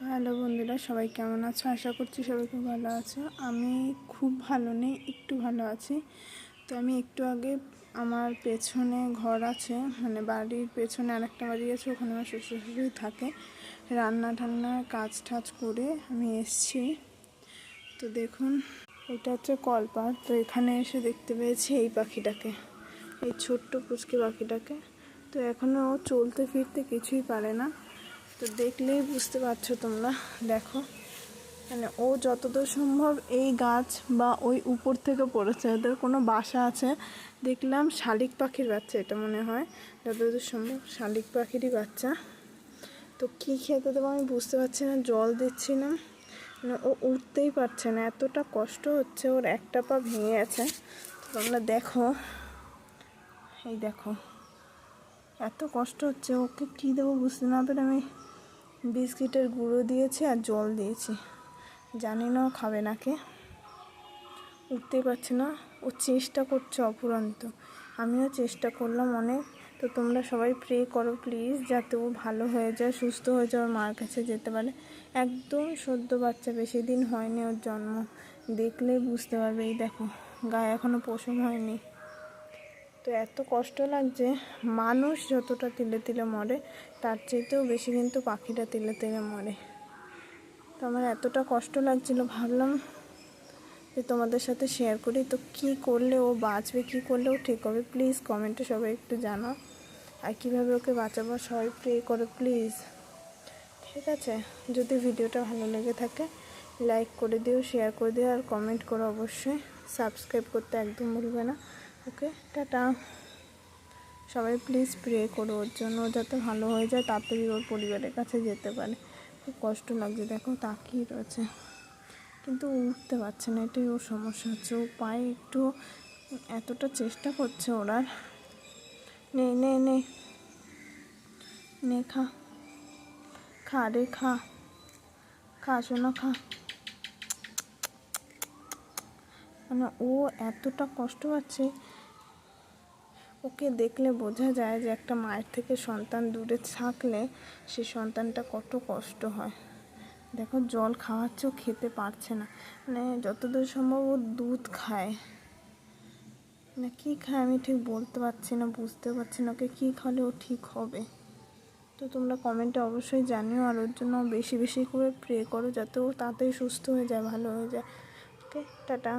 Hello বন্ধুরা, সবাই কেমন আছো? আশা করছি সবাই খুব ভালো আছো। আমি খুব ভালো নেই, একটু ভালো আছি। তো আমি একটু আগে আমার পেছনে ঘর আছে, মানে বাড়ির পেছনে আরেকটা বাড়ি আছে, ওখানে আমার শ্বশুর শাশুড়ি থাকে। রান্না ঠান্না কাজ টাজ করে আমি এসছি। তো দেখুন, এটা হচ্ছে কলপাড়। তো এখানে এসে দেখতে পেয়েছি এই পাখিটাকে, এই ছোট্ট পুচকি পাখিটাকে। তো এখনও চলতে ফিরতে কিছুই পারে না। তো দেখলেই বুঝতে পারছো তোমরা, দেখো মানে ও যতদূর সম্ভব এই গাছ বা ওই উপর থেকে পড়েছে। ওদের কোনো বাসা আছে দেখলাম, শালিক পাখির বাচ্চা এটা মনে হয়, যতদূর সম্ভব শালিক পাখিরই বাচ্চা। তো কী খেতে দেবো আমি বুঝতে পারছি না, জল দিচ্ছি না, মানে ও উঠতেই পারছে না, এতটা কষ্ট হচ্ছে। ওর একটা পা ভেঙে গেছে। তো তোমরা দেখো, এই দেখো এত কষ্ট হচ্ছে। ওকে কী দেবো বুঝতে না পেরে আমি বিস্কিটের গুঁড়ো দিয়েছি আর জল দিয়েছি। জানি না ও খাবে নাকি, উঠতেই পারছে না। ও চেষ্টা করছে অফুরন্ত, আমিও চেষ্টা করলাম অনেক। তো তোমরা সবাই প্রে করো প্লিজ, যাতে ও ভালো হয়ে যায়, সুস্থ হয়ে যায়, ওর মার কাছে যেতে পারে। একদম সদ্য বাচ্চা, বেশি দিন হয়নি ওর জন্ম, দেখলেই বুঝতে পারবে। এই দেখো, গায়ে এখনও পশম হয়নি। তো এত কষ্ট লাগছে, মানুষ যতটা তিলে তিলে মরে তার চাইতেও বেশি কিন্তু পাখিটা তিলে তিলে মরে। তো আমার এতটা কষ্ট লাগছিল, ভাবলাম যে তোমাদের সাথে শেয়ার করি। তো কী করলে ও বাঁচবে, কী করলে ও ঠিক হবে, প্লিজ কমেন্টে সবাই একটু জানাও। আর কীভাবে ওকে বাঁচাবো সবাই প্রে করো প্লিজ, ঠিক আছে? যদি ভিডিওটা ভালো লেগে থাকে লাইক করে দিও, শেয়ার করে দিও, আর কমেন্ট করো অবশ্যই। সাবস্ক্রাইব করতে একদম ভুলবে না। ওকে, টাটা। সবাই প্লিজ প্রে করো ওর জন্য, যাতে ভালো হয়ে যায়, তাড়াতাড়ি ওর পরিবারের কাছে যেতে পারে। খুব কষ্ট লাগছে, দেখো তাকিয়ে রয়েছে, কিন্তু উঠতে পারছে না, এটাই ওর সমস্যা হচ্ছে। ও পায়ে একটু, এতটা চেষ্টা করছে ওরা। নে নে নে নে, খা খা রে, খা খা শোনা, খা। মানে ও এতটা কষ্ট পাচ্ছে, ওকে দেখলে বোঝা যায় যে একটা মায়ের থেকে সন্তান দূরে থাকলে সে সন্তানটা কত কষ্ট হয়। দেখো জল খাওয়াচ্ছেও, খেতে পারছে না, মানে যতদূর সম্ভব ও দুধ খায় না, কী খায় আমি ঠিক বলতে পারছি না, বুঝতে পারছি না ওকে কী খাওয়ালে ও ঠিক হবে। তো তোমরা কমেন্টে অবশ্যই জানিও, আর ওর জন্য বেশি বেশি করে প্রে করো, যাতে ও তাড়াতাড়ি সুস্থ হয়ে যায়, ভালো হয়ে যায়। ওকে, টাটা।